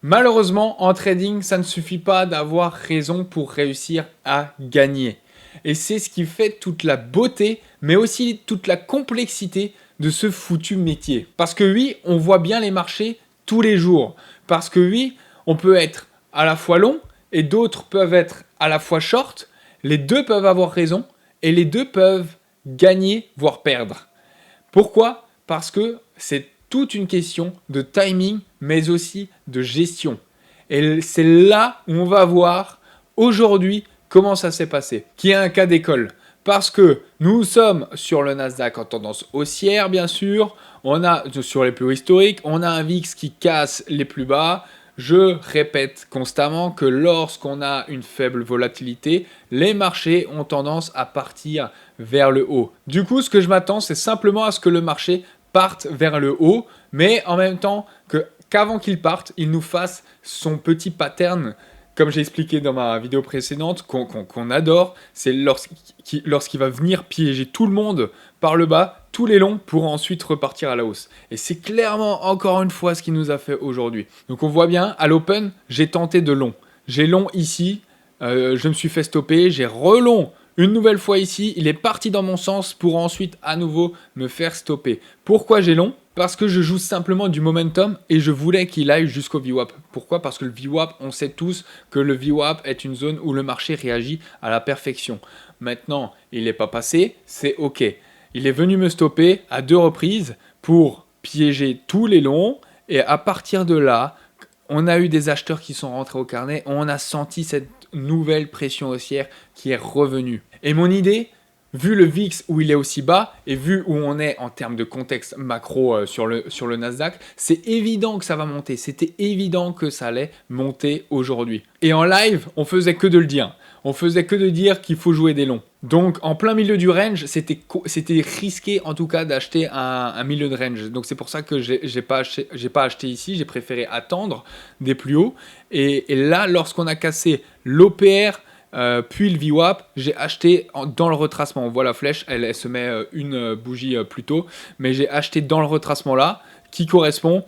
Malheureusement, en trading, ça ne suffit pas d'avoir raison pour réussir à gagner. Et c'est ce qui fait toute la beauté, mais aussi toute la complexité de ce foutu métier. Parce que oui, on voit bien les marchés tous les jours. Parce que oui, on peut être à la fois long et d'autres peuvent être à la fois short. Les deux peuvent avoir raison et les deux peuvent gagner, voire perdre. Pourquoi? Parce que c'est toute une question de timing, mais aussi de gestion. Et c'est là où on va voir aujourd'hui comment ça s'est passé, qui est un cas d'école. Parce que nous sommes sur le Nasdaq en tendance haussière, bien sûr. On a sur les plus hauts historiques, on a un VIX qui casse les plus bas. Je répète constamment que lorsqu'on a une faible volatilité, les marchés ont tendance à partir vers le haut. Du coup, ce que je m'attends, c'est simplement à ce que le marché parte vers le haut, mais en même temps qu'avant qu'il parte, il nous fasse son petit pattern, comme j'ai expliqué dans ma vidéo précédente, qu'on adore, c'est lorsqu'il va venir piéger tout le monde par le bas, tous les longs, pour ensuite repartir à la hausse. Et c'est clairement, encore une fois, ce qu'il nous a fait aujourd'hui. Donc on voit bien, à l'open, j'ai tenté de long. J'ai long ici, je me suis fait stopper, j'ai relong une nouvelle fois ici, il est parti dans mon sens pour ensuite à nouveau me faire stopper. Pourquoi j'ai long? Parce que je joue simplement du momentum et je voulais qu'il aille jusqu'au VWAP. Pourquoi? Parce que le VWAP, on sait tous que le VWAP est une zone où le marché réagit à la perfection. Maintenant, il n'est pas passé, c'est ok. Il est venu me stopper à 2 reprises pour piéger tous les longs et à partir de là, on a eu des acheteurs qui sont rentrés au carnet, on a senti cette nouvelle pression haussière qui est revenue. Et mon idée, vu le VIX où il est aussi bas et vu où on est en termes de contexte macro sur le Nasdaq, c'est évident que ça va monter. C'était évident que ça allait monter aujourd'hui. Et en live, on faisait que de le dire. On faisait que de dire qu'il faut jouer des longs. Donc en plein milieu du range, c'était risqué en tout cas d'acheter un milieu de range. Donc c'est pour ça que j'ai pas acheté ici, j'ai préféré attendre des plus hauts. Et là, lorsqu'on a cassé l'OPR, puis le VWAP, j'ai acheté dans le retracement. On voit la flèche, elle se met une bougie plus tôt, mais j'ai acheté dans le retracement là, qui correspond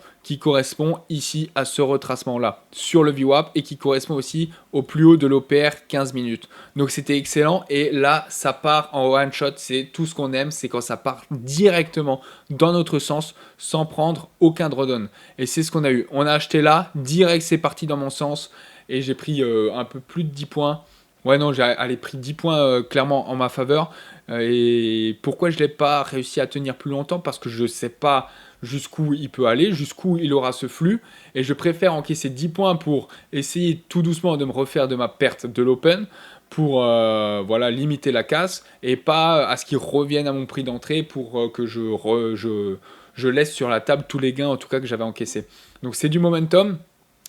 ici à ce retracement là sur le VWAP et qui correspond aussi au plus haut de l'OPR 15 minutes. Donc c'était excellent et là ça part en one shot, c'est tout ce qu'on aime, c'est quand ça part directement dans notre sens sans prendre aucun drawdown. Et c'est ce qu'on a eu. On a acheté là, direct c'est parti dans mon sens et j'ai pris un peu plus de 10 points. Ouais, non, j'ai pris 10 points clairement en ma faveur. Et pourquoi je ne l'ai pas réussi à tenir plus longtemps? Parce que je ne sais pas jusqu'où il peut aller, jusqu'où il aura ce flux. Et je préfère encaisser 10 points pour essayer tout doucement de me refaire de ma perte de l'open pour voilà, limiter la casse et pas à ce qu'il revienne à mon prix d'entrée pour que je laisse sur la table tous les gains en tout cas que j'avais encaissés. Donc c'est du momentum.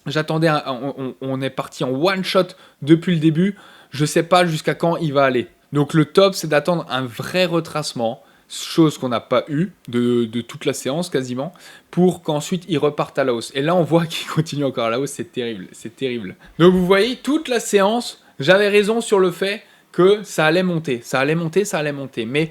J'attendais, on est parti en one shot depuis le début. Je ne sais pas jusqu'à quand il va aller. Donc le top, c'est d'attendre un vrai retracement, chose qu'on n'a pas eu de toute la séance quasiment, pour qu'ensuite il reparte à la hausse. Et là, on voit qu'il continue encore à la hausse, c'est terrible, c'est terrible. Donc vous voyez, toute la séance, j'avais raison sur le fait que ça allait monter, ça allait monter, ça allait monter. Mais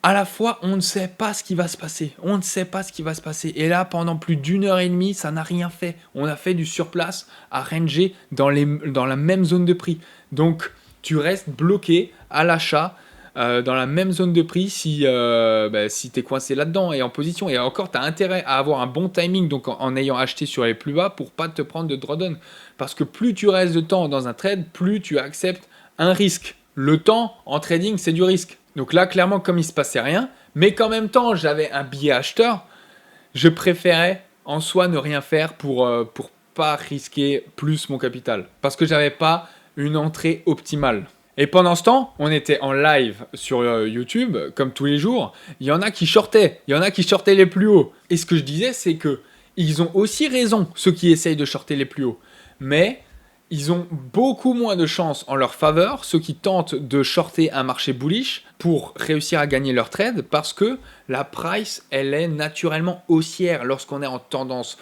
à la fois, on ne sait pas ce qui va se passer. On ne sait pas ce qui va se passer. Et là, pendant plus d'1 heure et demie, ça n'a rien fait. On a fait du surplace à ranger dans la même zone de prix. Donc, tu restes bloqué à l'achat dans la même zone de prix si tu es coincé là-dedans et en position. Et encore, tu as intérêt à avoir un bon timing donc en ayant acheté sur les plus bas pour pas te prendre de drawdown. Parce que plus tu restes de temps dans un trade, plus tu acceptes un risque. Le temps en trading, c'est du risque. Donc là, clairement, comme il ne se passait rien, mais qu'en même temps, j'avais un billet acheteur, je préférais en soi ne rien faire pour pas risquer plus mon capital. Parce que j'avais pas une entrée optimale. Et pendant ce temps, on était en live sur YouTube, comme tous les jours. Il y en a qui shortaient. Il y en a qui shortaient les plus hauts. Et ce que je disais, c'est que ils ont aussi raison, ceux qui essayent de shorter les plus hauts. Mais ils ont beaucoup moins de chances en leur faveur, ceux qui tentent de shorter un marché bullish pour réussir à gagner leur trade parce que la price, elle est naturellement haussière lorsqu'on est en tendance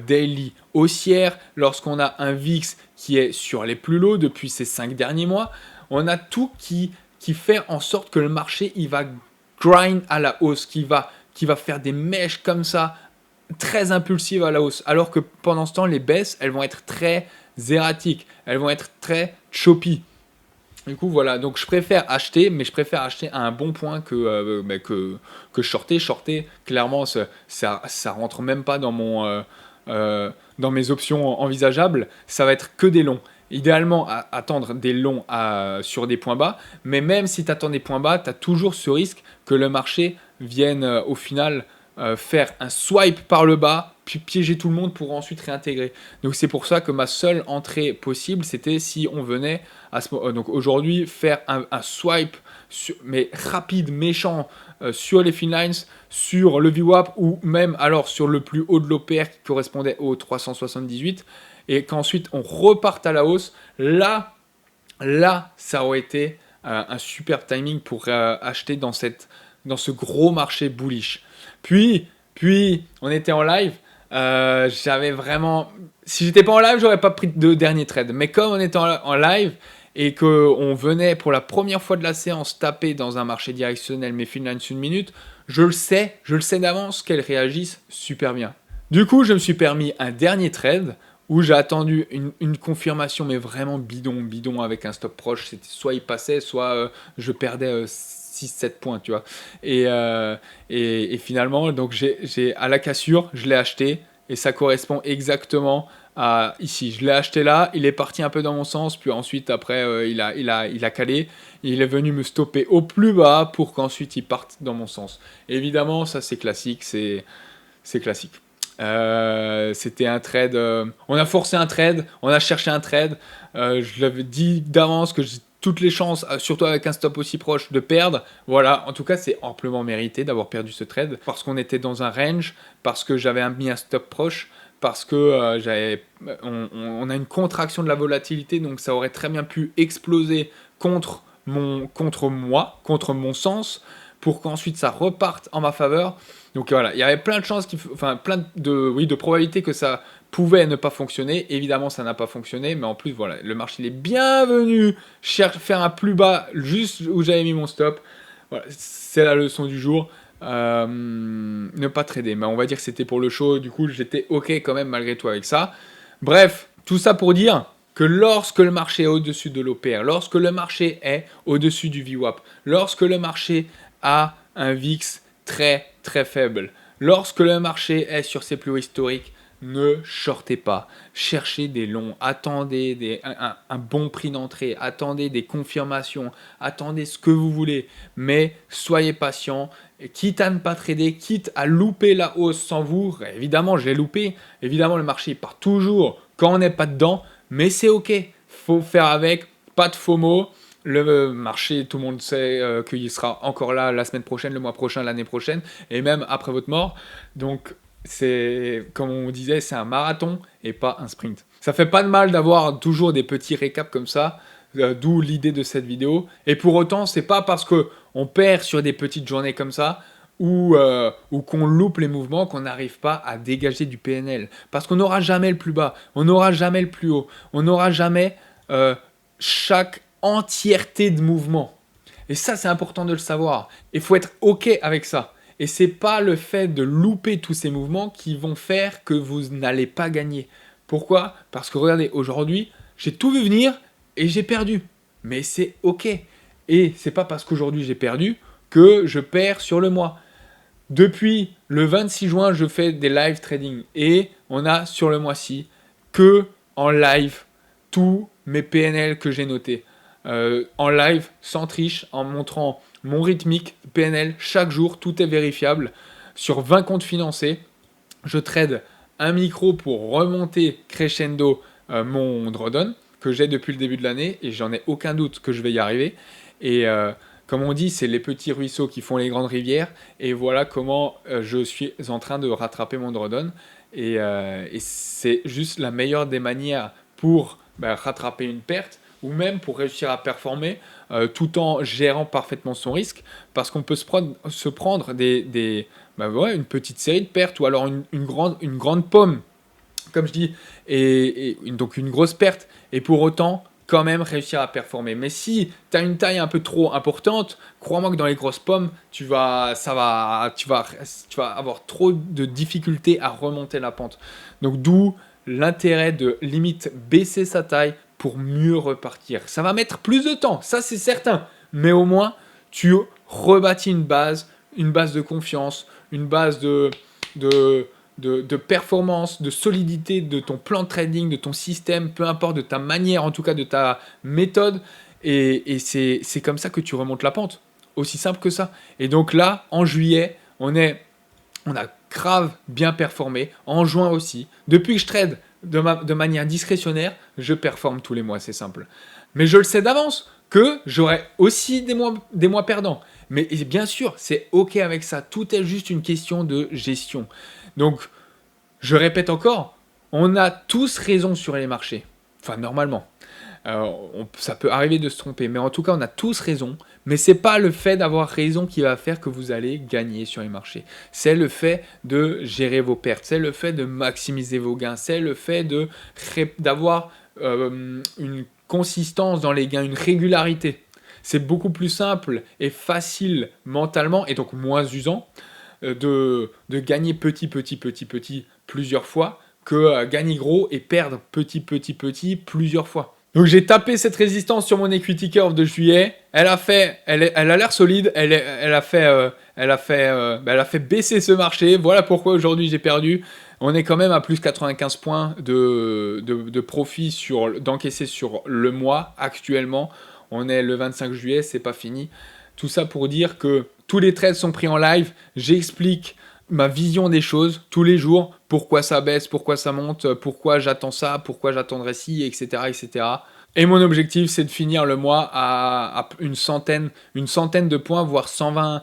daily haussière, lorsqu'on a un VIX qui est sur les plus lots depuis ces 5 derniers mois. On a tout qui fait en sorte que le marché, il va grind à la hausse, qui va faire des mèches comme ça très impulsives à la hausse. Alors que pendant ce temps, les baisses, elles vont être très erratiques. Elles vont être très choppy. Du coup, voilà. Donc, je préfère acheter, mais je préfère acheter à un bon point que shorter. Shorter, clairement, ça rentre même pas dans mes options envisageables. Ça va être que des longs. Idéalement, attendre des longs sur des points bas. Mais même si tu attends des points bas, tu as toujours ce risque que le marché vienne au final faire un swipe par le bas, puis piéger tout le monde pour ensuite réintégrer. Donc c'est pour ça que ma seule entrée possible, c'était si on venait donc aujourd'hui faire un swipe mais rapide, méchant sur les finlines, sur le VWAP ou même alors sur le plus haut de l'OPR qui correspondait au 378 et qu'ensuite on reparte à la hausse. Là, ça aurait été un super timing pour acheter dans ce gros marché bullish. Puis on était en live. J'avais vraiment... Si j'étais pas en live, j'aurais pas pris de dernier trade. Mais comme on était en live et qu'on venait pour la première fois de la séance taper dans un marché directionnel mes finlines 1 minute, je le sais d'avance qu'elles réagissent super bien. Du coup, je me suis permis un dernier trade où j'ai attendu une confirmation, mais vraiment bidon, avec un stop proche. C'était soit il passait, soit je perdais 6-7 points, tu vois. Et finalement, donc j'ai à la cassure, je l'ai acheté, et ça correspond exactement à ici. Je l'ai acheté là, il est parti un peu dans mon sens, puis ensuite, après, il a calé. Il est venu me stopper au plus bas pour qu'ensuite il parte dans mon sens. Évidemment, ça c'est classique, c'est classique. C'était un trade. On a forcé un trade, on a cherché un trade. Je l'avais dit d'avance que j'ai toutes les chances, surtout avec un stop aussi proche, de perdre. Voilà, en tout cas, c'est amplement mérité d'avoir perdu ce trade parce qu'on était dans un range, parce que j'avais mis un stop proche, parce que on a une contraction de la volatilité, donc ça aurait très bien pu exploser contre moi, contre mon sens, pour qu'ensuite ça reparte en ma faveur. Donc voilà, il y avait plein de chances, plein de probabilités que ça pouvait ne pas fonctionner. Évidemment, ça n'a pas fonctionné, mais en plus, voilà, le marché il est bienvenu faire un plus bas juste où j'avais mis mon stop. Voilà, c'est la leçon du jour. Ne pas trader, mais on va dire que c'était pour le show. Du coup, j'étais ok quand même malgré tout avec ça. Bref, tout ça pour dire que lorsque le marché est au-dessus de l'OPR, lorsque le marché est au-dessus du VWAP, lorsque le marché a un VIX très très faible, lorsque le marché est sur ses plus hauts historiques, ne shortez pas, cherchez des longs, attendez un bon prix d'entrée, attendez des confirmations, attendez ce que vous voulez, mais soyez patient, quitte à ne pas trader, quitte à louper la hausse sans vous. Évidemment, je l'ai loupé, évidemment le marché part toujours quand on n'est pas dedans, mais c'est ok, faut faire avec, pas de FOMO. Le marché, tout le monde sait qu'il sera encore là la semaine prochaine, le mois prochain, l'année prochaine, et même après votre mort. Donc, c'est, comme on disait, c'est un marathon et pas un sprint. Ça fait pas de mal d'avoir toujours des petits récaps comme ça, d'où l'idée de cette vidéo. Et pour autant, c'est pas parce que on perd sur des petites journées comme ça ou qu'on loupe les mouvements qu'on n'arrive pas à dégager du PNL. Parce qu'on n'aura jamais le plus bas, on n'aura jamais le plus haut, on n'aura jamais chaque entièreté de mouvement. Et ça, c'est important de le savoir. Il faut être OK avec ça. Et c'est pas le fait de louper tous ces mouvements qui vont faire que vous n'allez pas gagner. Pourquoi ? Parce que regardez, aujourd'hui, j'ai tout vu venir et j'ai perdu. Mais c'est OK. Et c'est pas parce qu'aujourd'hui j'ai perdu que je perds sur le mois. Depuis le 26 juin, je fais des live trading et on a sur le mois-ci que en live tous mes PNL que j'ai notés. En live, sans triche, en montrant mon rythmique PNL chaque jour, tout est vérifiable. Sur 20 comptes financés, je trade un micro pour remonter crescendo mon drawdown que j'ai depuis le début de l'année et j'en ai aucun doute que je vais y arriver. Et comme on dit, c'est les petits ruisseaux qui font les grandes rivières. Et voilà comment je suis en train de rattraper mon drawdown. Et c'est juste la meilleure des manières pour rattraper une perte ou même pour réussir à performer tout en gérant parfaitement son risque, parce qu'on peut se prendre une petite série de pertes ou alors une grande pomme, comme je dis, et donc une grosse perte, et pour autant quand même réussir à performer. Mais si tu as une taille un peu trop importante, crois-moi que dans les grosses pommes, tu vas avoir trop de difficultés à remonter la pente. Donc d'où l'intérêt de limite baisser sa taille pour mieux repartir. Ça va mettre plus de temps, ça c'est certain. Mais au moins, tu rebâtis une base de confiance, une base de performance, de solidité de ton plan de trading, de ton système, peu importe, de ta manière, en tout cas de ta méthode. Et c'est comme ça que tu remontes la pente. Aussi simple que ça. Et donc là, en juillet, on a grave bien performé. En juin aussi. Depuis que je trade de manière discrétionnaire, je performe tous les mois, c'est simple. Mais je le sais d'avance que j'aurai aussi des mois perdants. Mais bien sûr, c'est OK avec ça. Tout est juste une question de gestion. Donc, je répète encore, on a tous raison sur les marchés. Enfin, normalement. Ça peut arriver de se tromper, mais en tout cas, on a tous raison. Mais ce n'est pas le fait d'avoir raison qui va faire que vous allez gagner sur les marchés. C'est le fait de gérer vos pertes, c'est le fait de maximiser vos gains, c'est le fait d'avoir une consistance dans les gains, une régularité. C'est beaucoup plus simple et facile mentalement, et donc moins usant, de gagner petit plusieurs fois que gagner gros et perdre petit plusieurs fois. Donc j'ai tapé cette résistance sur mon equity curve de juillet. Elle a l'air solide. Elle a fait baisser ce marché. Voilà pourquoi aujourd'hui j'ai perdu. On est quand même à plus 95 points de profit d'encaisser sur le mois actuellement. On est le 25 juillet, c'est pas fini. Tout ça pour dire que tous les trades sont pris en live. J'explique ma vision des choses tous les jours. Pourquoi ça baisse, pourquoi ça monte, pourquoi j'attends ça, pourquoi j'attendrai ci, etc., etc. Et mon objectif, c'est de finir le mois à une centaine de points, voire 120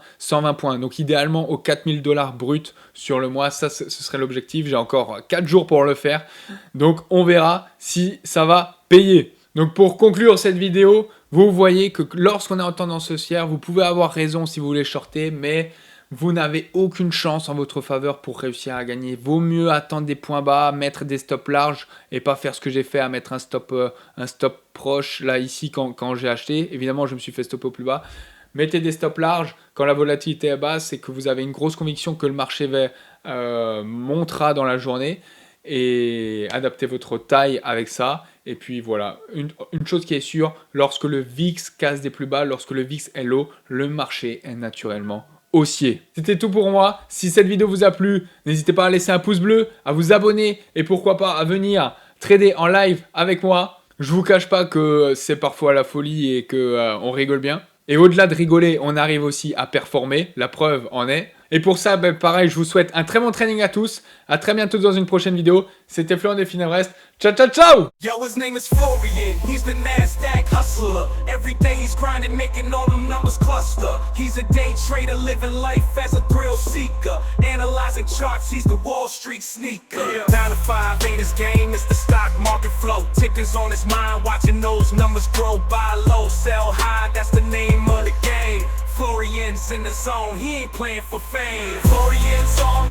points. Donc idéalement aux $4000 bruts sur le mois, ça ce serait l'objectif. J'ai encore 4 jours pour le faire. Donc on verra si ça va payer. Donc pour conclure cette vidéo, vous voyez que lorsqu'on est en tendance haussière, vous pouvez avoir raison si vous voulez shorter, mais vous n'avez aucune chance en votre faveur pour réussir à gagner. Vaut mieux attendre des points bas, mettre des stops larges et pas faire ce que j'ai fait à mettre un stop proche là ici quand j'ai acheté. Évidemment, je me suis fait stopper au plus bas. Mettez des stops larges quand la volatilité est basse et que vous avez une grosse conviction que le marché montera dans la journée. Et adaptez votre taille avec ça. Et puis voilà, une chose qui est sûre, lorsque le VIX casse des plus bas, lorsque le VIX est low, le marché est naturellement haussier. C'était tout pour moi. Si cette vidéo vous a plu, n'hésitez pas à laisser un pouce bleu, à vous abonner et pourquoi pas à venir trader en live avec moi. Je vous cache pas que c'est parfois la folie et que on rigole bien. Et au-delà de rigoler, on arrive aussi à performer. La preuve en est. Et pour ça, pareil, je vous souhaite un très bon training à tous. À très bientôt dans une prochaine vidéo. C'était Florent des Finebrest. Ciao, ciao, ciao! Yo, his name is Florian. He's the NASDAQ hustler. Every day he's grinding, making all them numbers cluster. He's a day trader, living life as a thrill seeker. Analyzing charts, he's the Wall Street sneaker. 9 to 5 ain't his game, it's the stock market flow. Tickers on his mind, watching those numbers grow. Buy low, sell high, that's the name of the game. Florian's in the zone, he ain't playing for fame. Florian's on